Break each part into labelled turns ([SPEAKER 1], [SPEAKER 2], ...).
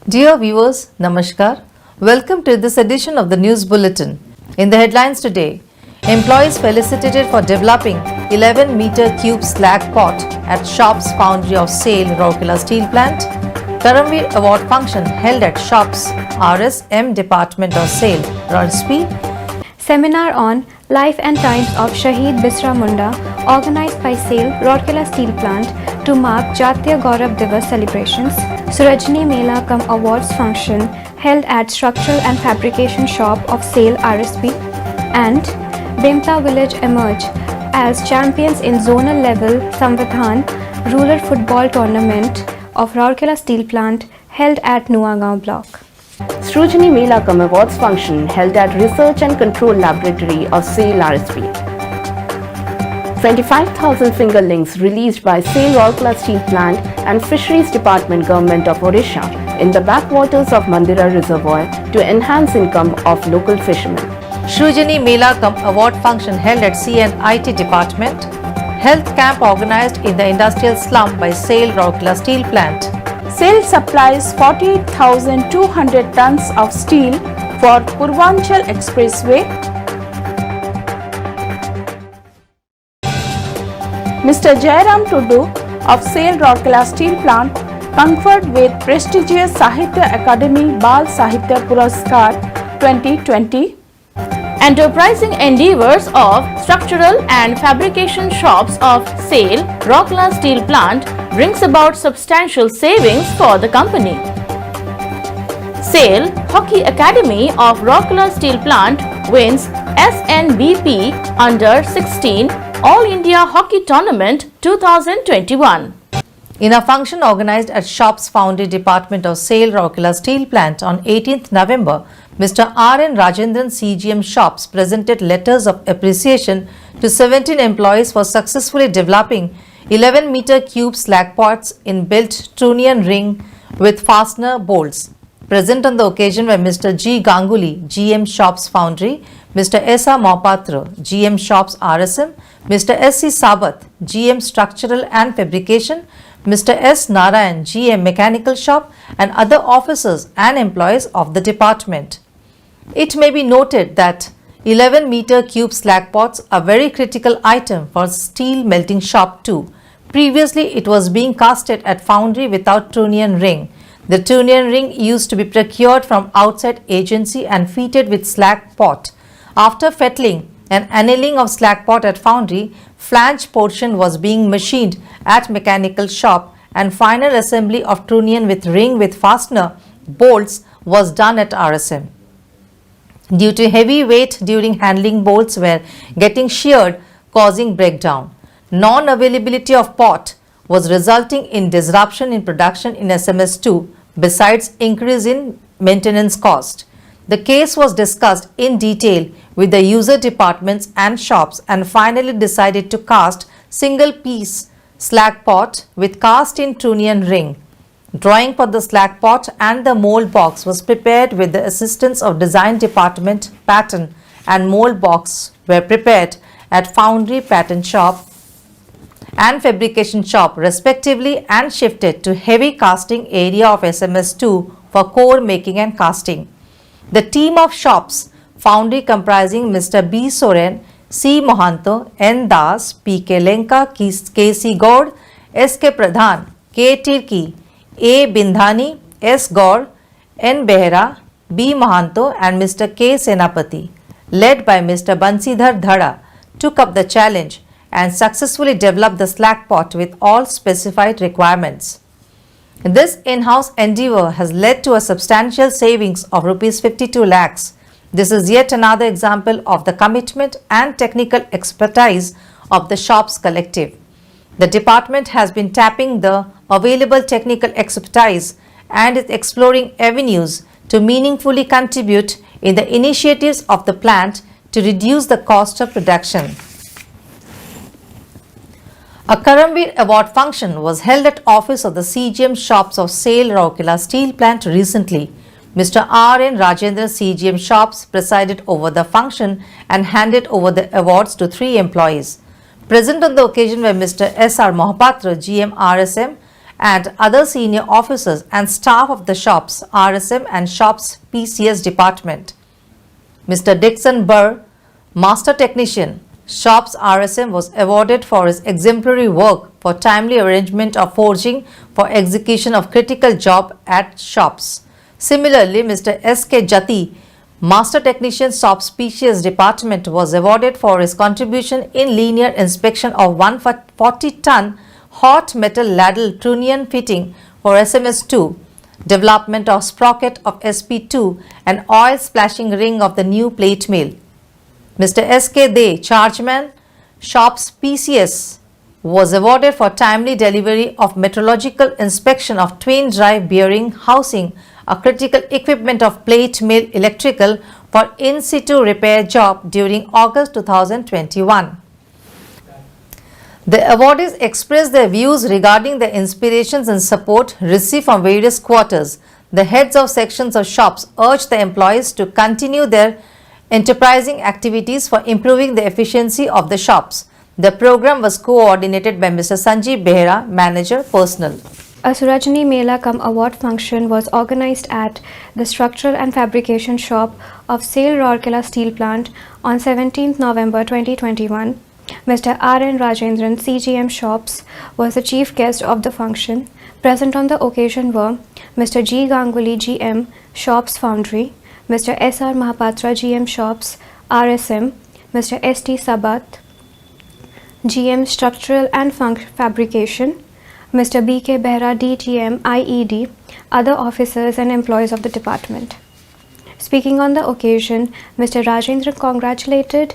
[SPEAKER 1] Dear viewers, Namaskar. Welcome to this edition of the News Bulletin. In the headlines today, employees felicitated for developing 11-meter cube slag pot at Shops Foundry of SAIL Rourkela Steel Plant. Karamveer Award function held at Shops RSM Department of SAIL, RSP.
[SPEAKER 2] Seminar on Life and Times of Shaheed Bisra Munda organized by SAIL Rourkela Steel Plant to mark Jatiya Gaurav Divas celebrations. Surajni Mela cum Awards function held at Structural and Fabrication Shop of SAIL RSP. And Bemta Village emerge as champions in zonal level Samvidhan Rural Football Tournament of Rourkela Steel Plant held at Nuagaon Block.
[SPEAKER 3] Surajni Mela cum Awards function held at Research and Control Laboratory of SAIL RSP. 25,000 finger links released by SAIL Rourkela Steel Plant and Fisheries Department Government of Odisha in the backwaters of Mandira Reservoir to enhance income of local fishermen.
[SPEAKER 1] Surajni Mela cum Award function held at CNIT Department. Health camp organized in the industrial slum by SAIL Rourkela Steel Plant.
[SPEAKER 4] SAIL supplies 48,200 tons of steel for Purvanchal Expressway. Mr. Jairam Tudu of SAIL Rourkela Steel Plant conferred with prestigious Sahitya Academy Bal Sahitya Puraskar 2020.
[SPEAKER 3] Enterprising endeavors of structural and fabrication shops of SAIL Rourkela Steel Plant brings about substantial savings for the company. SAIL Hockey Academy of Rourkela Steel Plant wins SNBP Under 16 All India Hockey Tournament 2021.
[SPEAKER 1] In a function organized at Shops Foundry Department of SAIL Rourkela Steel Plant on 18th November, Mr. R.N. Rajendran CGM Shops presented letters of appreciation to 17 employees for successfully developing 11-meter cube slag pots in built trunnion ring with fastener bolts. Present on the occasion were Mr. G. Ganguly, GM Shops Foundry, Mr. S.R. Mohapatra, GM Shops RSM, Mr. S.C. Sabath, GM Structural and Fabrication, Mr. S. Narayan, GM Mechanical Shop, and other officers and employees of the department. It may be noted that 11-meter cube slag pots are a very critical item for steel melting shop too. Previously, it was being casted at foundry without trunnion ring. The trunnion ring used to be procured from outside agency and fitted with slag pot. After fettling and annealing of slag pot at foundry, flange portion was being machined at mechanical shop and final assembly of trunnion with ring with fastener bolts was done at RSM. Due to heavy weight during handling, bolts were getting sheared, causing breakdown. Non-availability of pot was resulting in disruption in production in SMS2 besides increase in maintenance cost. The case was discussed in detail with the user departments and shops and finally decided to cast single piece slag pot with cast in trunnion ring. Drawing for the slag pot and the mold box was prepared with the assistance of design department. Pattern and mold box were prepared at foundry, pattern shop and fabrication shop respectively and shifted to heavy casting area of SMS2 for core making and casting. The team of shops foundry comprising Mr. B. Soren, C. Mohanto, N. Das, P. K. Lenka, K. C. Gaur, S. K. Pradhan, K. Tirki, A. Bindhani, S. Gaur, N. Behera, B. Mohanto and Mr. K. Senapati, led by Mr. Bansidhar Dhada, took up the challenge and successfully developed the slag pot with all specified requirements. This in-house endeavour has led to a substantial savings of Rs 52 lakhs. This is yet another example of the commitment and technical expertise of the shops collective. The department has been tapping the available technical expertise and is exploring avenues to meaningfully contribute in the initiatives of the plant to reduce the cost of production. A Karamveer Award function was held at office of the CGM Shops of SAIL Rourkela Steel Plant recently. Mr. R.N. Rajendran CGM Shops presided over the function and handed over the awards to 3 employees. Present on the occasion were Mr. S.R. Mohapatra, GM RSM, and other senior officers and staff of the shops RSM and shops PCS department. Mr. Dixon Burr, Master Technician, Shops RSM, was awarded for his exemplary work for timely arrangement of forging for execution of critical job at shops. Similarly, Mr. S.K. Jati, Master Technician, Shops PCS department, was awarded for his contribution in linear inspection of 140-ton hot metal ladle trunnion fitting for SMS2, development of sprocket of SP2 and oil splashing ring of the new plate mill. Mr. S.K. De, Chargeman, Shops PCS, was awarded for timely delivery of metrological inspection of twin drive bearing housing, a critical equipment of plate mill electrical for in situ repair job during August 2021. The awardees expressed their views regarding the inspirations and support received from various quarters. The heads of sections of shops urged the employees to continue their enterprising activities for improving the efficiency of the shops. The program was coordinated by Mr. Sanjeev Behera, Manager, Personnel.
[SPEAKER 2] A Surajani Mela cum award function was organized at the Structural and Fabrication Shop of SAIL Rourkela Steel Plant on 17th November 2021. Mr. R.N. Rajendran, CGM Shops, was the chief guest of the function. Present on the occasion were Mr. G. Ganguly, GM, Shops Foundry, Mr. S.R. Mahapatra, GM Shops, RSM, Mr. S.T. Sabat, GM Structural and Fabrication, Mr. B.K. Behra, DGM, IED, other officers and employees of the department. Speaking on the occasion, Mr. Rajendran congratulated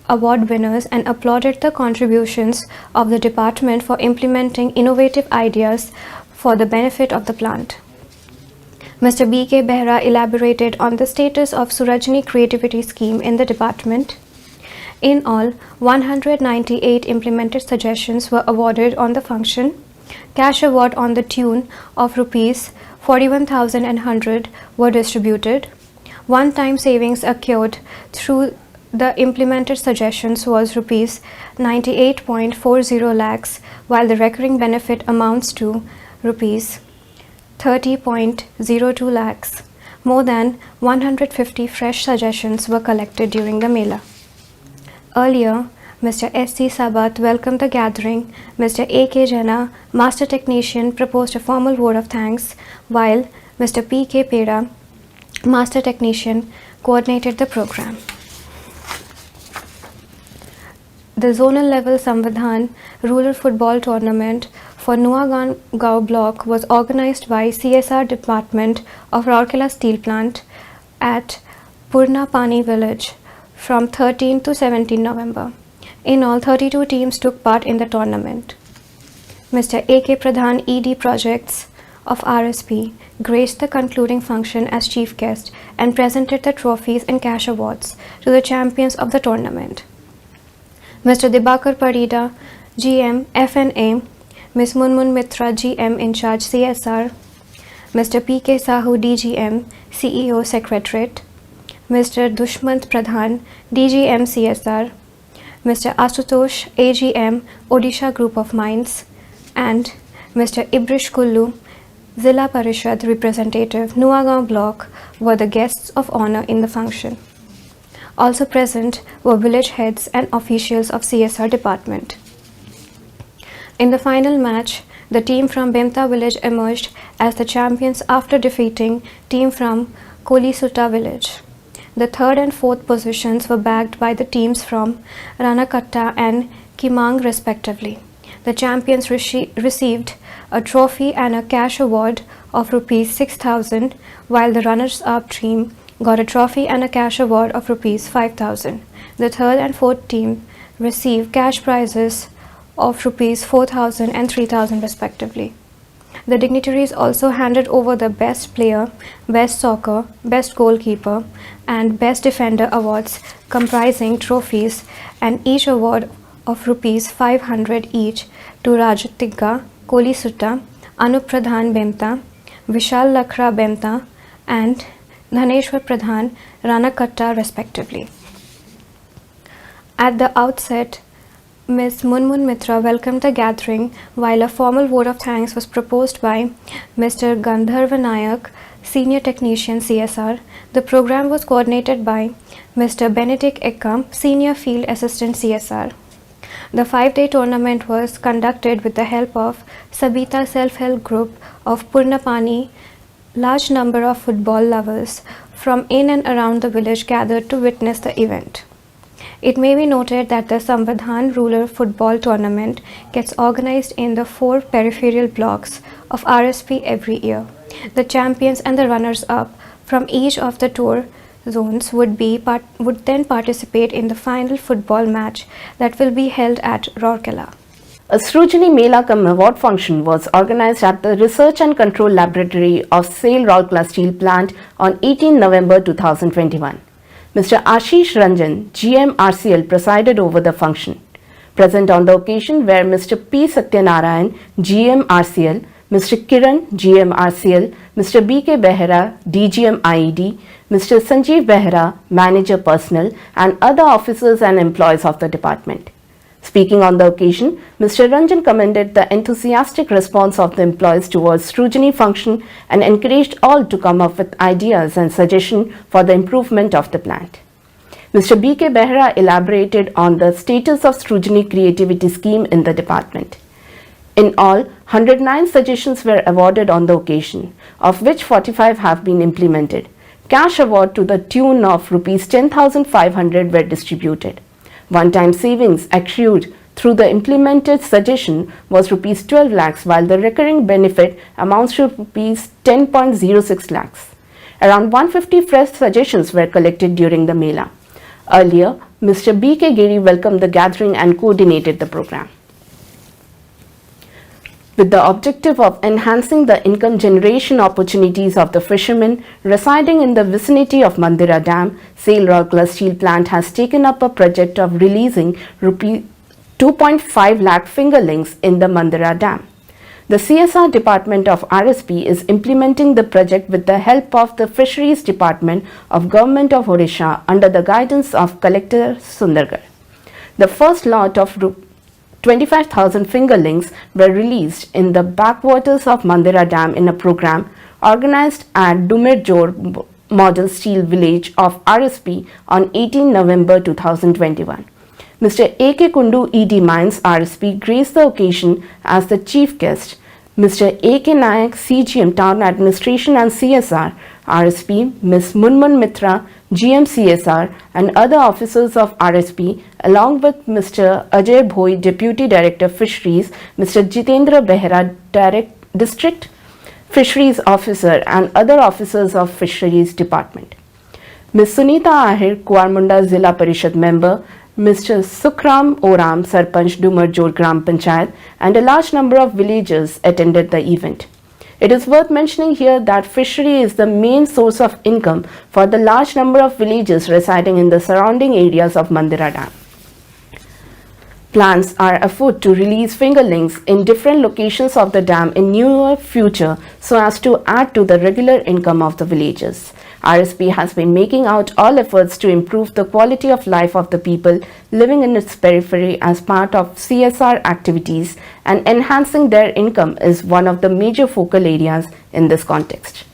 [SPEAKER 2] award winners and applauded the contributions of the department for implementing innovative ideas for the benefit of the plant. Mr. B.K. Behra elaborated on the status of Surajani Creativity Scheme in the department. In all, 198 implemented suggestions were awarded on the function. Cash award on the tune of rupees 41,100 were distributed. One-time savings occurred through the implemented suggestions was rupees 98.40 lakhs, while the recurring benefit amounts to rupees 30.02 lakhs. More than 150 fresh suggestions were collected during the Mela. Earlier, Mr. S.C. Sabat welcomed the gathering. Mr. A.K. Jena, Master Technician, proposed a formal vote of thanks, while Mr. P.K. Peda, Master Technician, coordinated the program. The zonal level Samvidhan Rural Football Tournament for Nuagaon block was organized by CSR Department of Rourkela Steel Plant at Purna Pani village from 13 to 17 November. In all, 32 teams took part in the tournament. Mr. A.K. Pradhan, ED Projects of RSP, graced the concluding function as chief guest and presented the trophies and cash awards to the champions of the tournament. Mr. Dibakar Parida, GM, FNA, Ms. Munmun Mitra, GM in charge CSR, Mr. P.K. Sahu, DGM, CEO Secretariat, Mr. Dushmant Pradhan, DGM CSR, Mr. Asutosh, AGM, Odisha Group of Mines, and Mr. Ibrish Kullu, Zilla Parishad Representative, Nuagaon Block, were the guests of honor in the function. Also present were village heads and officials of CSR department. In the final match, the team from Bemta village emerged as the champions after defeating team from Kolisutta village. The third and fourth positions were bagged by the teams from Ranakatta and Kimang respectively. The champions received a trophy and a cash award of rupees 6,000, while the runners-up team got a trophy and a cash award of rupees 5,000. The third and fourth team received cash prizes of rupees 4,000 and 3,000 respectively. The dignitaries also handed over the Best Player, Best Soccer, Best Goalkeeper, and Best Defender awards, comprising trophies, and each award of rupees 500 each to Rajatigga, Kolisutta, Anup Pradhan Bemta, Vishal Lakra Bemta, and Dhaneshwar Pradhan Ranakatta respectively. At the outset, Ms. Munmun Mitra welcomed the gathering while a formal vote of thanks was proposed by Mr. Gandharva Nayak, Senior Technician CSR. The program was coordinated by Mr. Benedict Ekam, Senior Field Assistant CSR. The 5-day tournament was conducted with the help of Sabita Self-Help Group of Purnapani. Large number of football lovers from in and around the village gathered to witness the event. It may be noted that the Samvadhan Rural Football Tournament gets organized in the 4 peripheral blocks of RSP every year. The champions and the runners-up from each of the tour zones would then participate in the final football match that will be held at Rourkela.
[SPEAKER 3] A Srujani Mela cum award function was organized at the Research and Control Laboratory of SAIL Rourkela Steel Plant on 18 November 2021. Mr. Ashish Ranjan, GM RCL, presided over the function. Present on the occasion were Mr. P. Satyanarayan, GM RCL, Mr. Kiran, GM RCL, Mr. B.K. Behera, DGM IED, Mr. Sanjeev Behera, Manager Personnel, and other officers and employees of the department. Speaking on the occasion, Mr. Ranjan commended the enthusiastic response of the employees towards Srujani function and encouraged all to come up with ideas and suggestions for the improvement of the plant. Mr. B.K. Behera elaborated on the status of Srujani Creativity Scheme in the department. In all, 109 suggestions were awarded on the occasion, of which 45 have been implemented. Cash award to the tune of Rs 10,500 were distributed. One-time savings accrued through the implemented suggestion was Rs 12 lakhs, while the recurring benefit amounts to Rs 10.06 lakhs. Around 150 fresh suggestions were collected during the Mela. Earlier, Mr. B.K. Giri welcomed the gathering and coordinated the program. With the objective of enhancing the income generation opportunities of the fishermen residing in the vicinity of Mandira Dam, SAIL Rourkela Steel Plant has taken up a project of releasing Rs 2.5 lakh fingerlings in the Mandira Dam. The CSR department of RSP is implementing the project with the help of the Fisheries Department of Government of Odisha under the guidance of Collector Sundargarh. The first lot of 25,000 fingerlings were released in the backwaters of Mandira Dam in a program organized at Dumerjor Model Steel Village of RSP on 18 November 2021. Mr. A.K. Kundu ED Mines RSP graced the occasion as the chief guest. Mr. A.K. Nayak CGM Town Administration and CSR RSP, Ms. Munmun Mitra GM CSR and other officers of RSP along with Mr. Ajay Bhoi Deputy Director Fisheries, Mr. Jitendra Behera District Fisheries Officer and other officers of Fisheries Department. Ms. Sunita Ahir Kuarmunda Zilla Parishad Member, Mr. Sukram Oram Sarpanch Dumerjor Gram Panchayat and a large number of villagers attended the event. It is worth mentioning here that fishery is the main source of income for the large number of villagers residing in the surrounding areas of Mandira Dam. Plans are afoot to release fingerlings in different locations of the dam in near future so as to add to the regular income of the villagers. RSP has been making out all efforts to improve the quality of life of the people living in its periphery as part of CSR activities, and enhancing their income is one of the major focal areas in this context.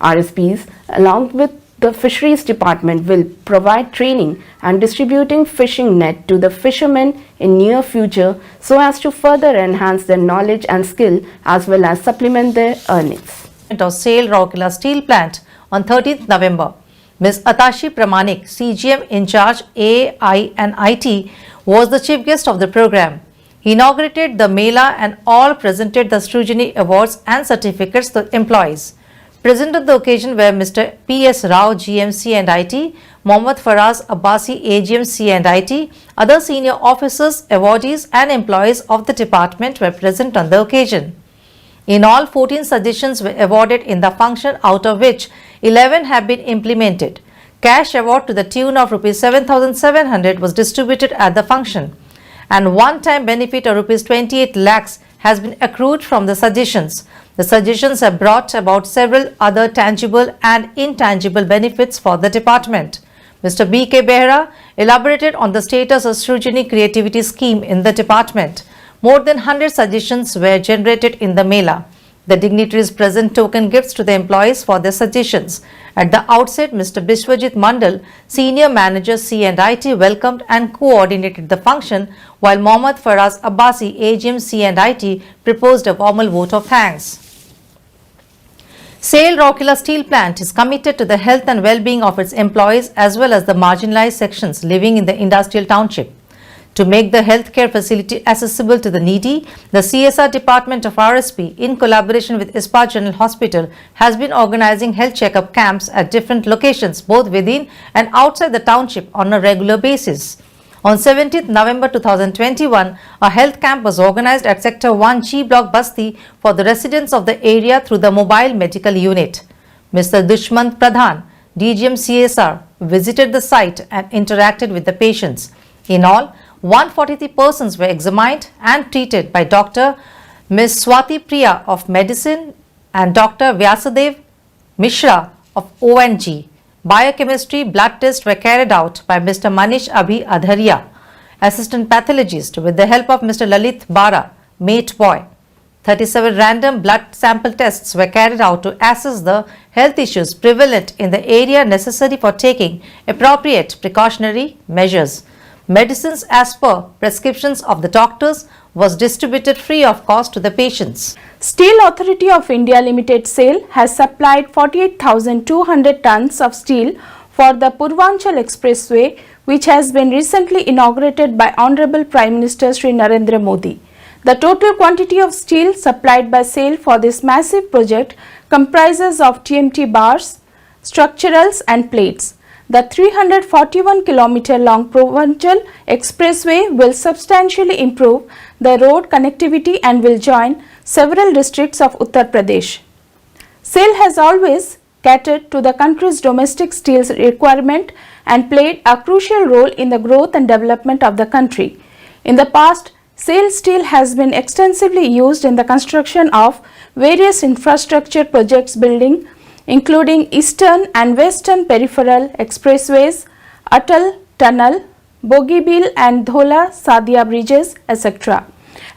[SPEAKER 3] RSPs, along with the Fisheries Department, will provide training and distributing fishing net to the fishermen in near future so as to further enhance their knowledge and skill as well as supplement their earnings.
[SPEAKER 1] Of SAIL Rourkela Steel Plant on 13th November. Ms. Atashi Pramanik, CGM in charge AI and IT, was the chief guest of the program. He inaugurated the Mela and all presented the Srujani Awards and certificates to employees. Present at the occasion were Mr. P.S. Rao, GMC and IT, Mohammad Faraz Abbasi, AGMC and IT, other senior officers, awardees and employees of the department were present on the occasion. In all, 14 suggestions were awarded in the function, out of which 11 have been implemented. Cash award to the tune of Rs 7,700 was distributed at the function, and one-time benefit of Rs 28 lakhs has been accrued from the suggestions. The suggestions have brought about several other tangible and intangible benefits for the department. Mr. B.K. Behera elaborated on the status of Srujani Creativity Scheme in the department. More than 100 suggestions were generated in the Mela. The dignitaries present token gifts to the employees for their suggestions. At the outset, Mr. Bishwajit Mandal, Senior Manager C&IT, welcomed and coordinated the function, while Mohammad Faraz Abbasi, AGM C&IT, proposed a formal vote of thanks. SAIL Rourkela Steel Plant is committed to the health and well-being of its employees as well as the marginalized sections living in the industrial township. To make the healthcare facility accessible to the needy, the CSR department of RSP, in collaboration with Ispat General Hospital, has been organizing health checkup camps at different locations, both within and outside the township, on a regular basis. On 17th November 2021, a health camp was organized at Sector 1G Block Basti for the residents of the area through the mobile medical unit. Mr. Dushmant Pradhan, DGM CSR, visited the site and interacted with the patients. In all, 143 persons were examined and treated by Dr. Ms. Swati Priya of Medicine and Dr. Vyasadev Mishra of ONG. Biochemistry blood tests were carried out by Mr. Manish Abhi Adharia, assistant pathologist, with the help of Mr. Lalit Bara, mate boy. 37 random blood sample tests were carried out to assess the health issues prevalent in the area necessary for taking appropriate precautionary measures. Medicines as per prescriptions of the doctors was distributed free of cost to the patients.
[SPEAKER 4] Steel Authority of India Limited SAIL has supplied 48,200 tons of steel for the Purvanchal Expressway, which has been recently inaugurated by Honorable Prime Minister Shri Narendra Modi. The total quantity of steel supplied by SAIL for this massive project comprises of TMT bars, structurals and plates. The 341 km long Purvanchal Expressway will substantially improve the road connectivity and will join several districts of Uttar Pradesh. SAIL has always catered to the country's domestic steel requirement and played a crucial role in the growth and development of the country. In the past, SAIL steel has been extensively used in the construction of various infrastructure projects building, including Eastern and Western Peripheral Expressways, Atal Tunnel, Bogibeel and Dhola Sadia bridges, etc.,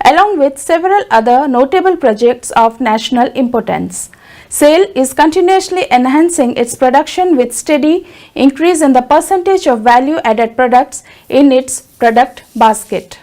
[SPEAKER 4] along with several other notable projects of national importance. SAIL is continuously enhancing its production with steady increase in the percentage of value-added products in its product basket.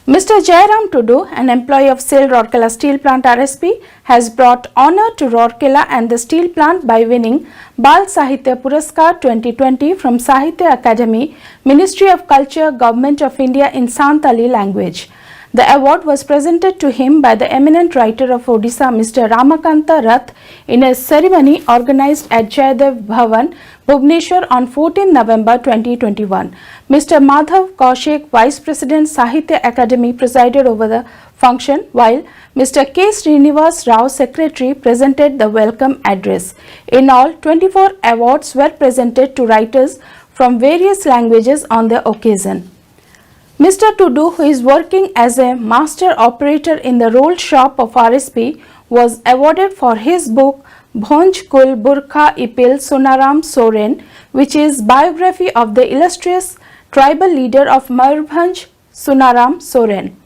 [SPEAKER 4] Mr. Jairam Tudu, an employee of SAIL Rourkela Steel Plant RSP, has brought honour to Rourkela and the steel plant by winning Bal Sahitya Puraskar 2020 from Sahitya Academy, Ministry of Culture, Government of India in Santali language. The award was presented to him by the eminent writer of Odisha, Mr. Ramakanta Rath, in a ceremony organized at Jaydev Bhavan, Bhubaneswar on 14 November 2021. Mr. Madhav Kaushik, Vice President, Sahitya Academy, presided over the function, while Mr. K. Srinivas Rao, Secretary, presented the welcome address. In all, 24 awards were presented to writers from various languages on the occasion. Mr. Tudu, who is working as a master operator in the roll shop of RSP, was awarded for his book Bhonj Kul Burkha Ipil Sunaram Soren, which is biography of the illustrious tribal leader of Mayurbhanj, Sunaram Soren.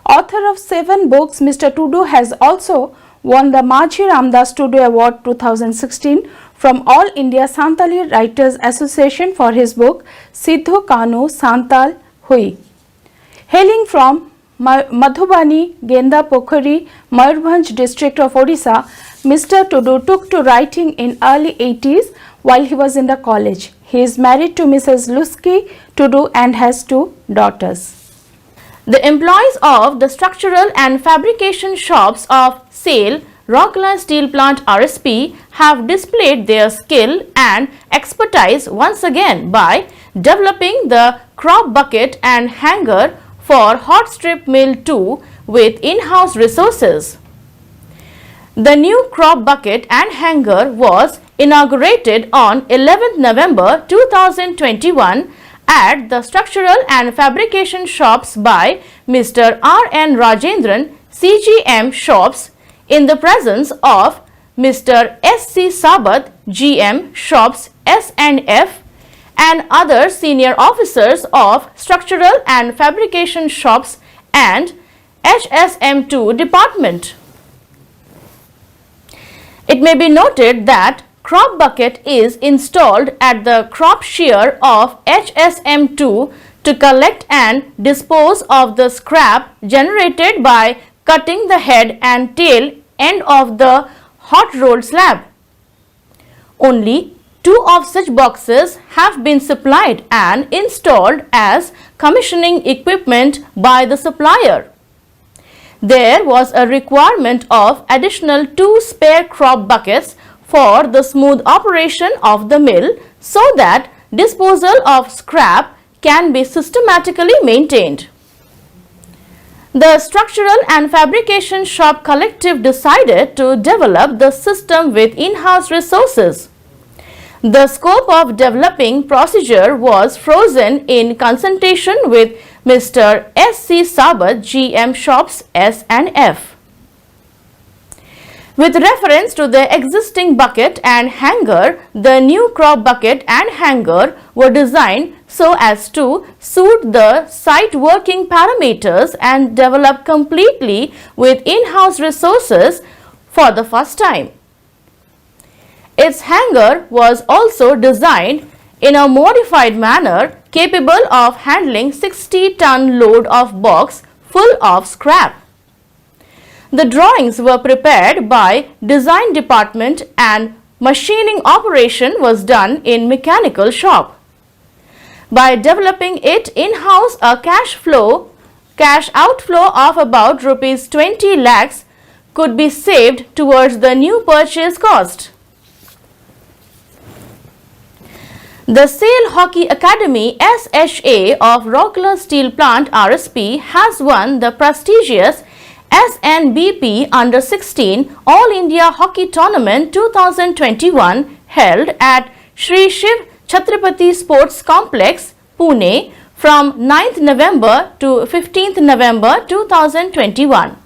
[SPEAKER 4] Author of 7 books, Mr. Tudu has also won the Majhi Ramdas Tudu Award 2016 from All India Santali Writers Association for his book Siddhu Kanu Santal Hui. Hailing from Madhubani, Genda Pokhari, Mayurbhanj district of Odisha, Mr. Tudu took to writing in early 80s while he was in the college. He is married to Mrs. Luski Tudu and has 2 daughters.
[SPEAKER 5] The employees of the structural and fabrication shops of SAIL Rourkela Steel Plant RSP have displayed their skill and expertise once again by developing the crop bucket and hanger for hot strip mill 2 with in-house resources. The new crop bucket and hanger was inaugurated on 11th November 2021 at the structural and fabrication shops by Mr. R.N. Rajendran, CGM shops, in the presence of Mr. S.C. Sabat, GM shops S&F, and other senior officers of structural and fabrication shops and HSM2 department. It may be noted that crop bucket is installed at the crop shear of HSM2 to collect and dispose of the scrap generated by cutting the head and tail end of the hot rolled slab. Only 2 of such boxes have been supplied and installed as commissioning equipment by the supplier. There was a requirement of additional 2 spare crop buckets for the smooth operation of the mill so that disposal of scrap can be systematically maintained. The structural and fabrication shop collective decided to develop the system with in-house resources. The scope of developing procedure was frozen in consultation with Mr. S.C. Sabat, GM Shops S&F. With reference to the existing bucket and hanger, the new crop bucket and hanger were designed so as to suit the site working parameters and developed completely with in-house resources for the first time. Its hanger was also designed in a modified manner capable of handling 60-ton load of box full of scrap. The drawings were prepared by design department and machining operation was done in mechanical shop. By developing it in-house, a cash outflow of about rupees 20 lakhs could be saved towards the new purchase cost. The SAIL Hockey Academy SHA of Rourkela Steel Plant RSP has won the prestigious SNBP Under-16 All India Hockey Tournament 2021 held at Shri Shiv Chhatrapati Sports Complex, Pune from 9th November to 15th November 2021.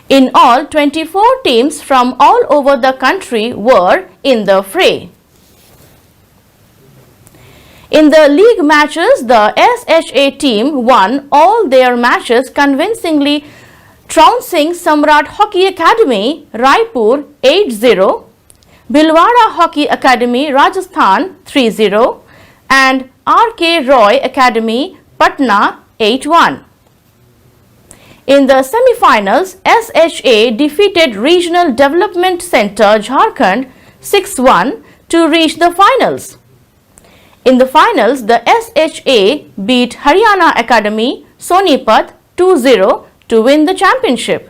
[SPEAKER 5] In all, 24 teams from all over the country were in the fray. In the league matches, the SHA team won all their matches convincingly, trouncing Samrat Hockey Academy, Raipur 8-0, Bhilwara Hockey Academy, Rajasthan 3-0 and RK Roy Academy, Patna 8-1. In the semi-finals, SHA defeated Regional Development Center, Jharkhand 6-1 to reach the finals. In the finals, the SHA beat Haryana Academy, Sonipat 2-0 to win the championship.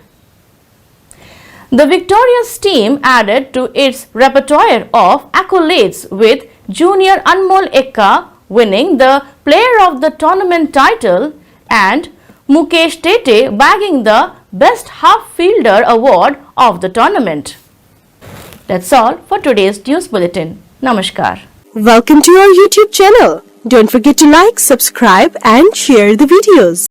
[SPEAKER 5] The victorious team added to its repertoire of accolades with Junior Anmol Ekka winning the Player of the Tournament title and Mukesh Tete bagging the Best Half Fielder award of the tournament. That's all for today's news bulletin. Namaskar.
[SPEAKER 6] Welcome to our YouTube channel. Don't forget to like, subscribe and share the videos.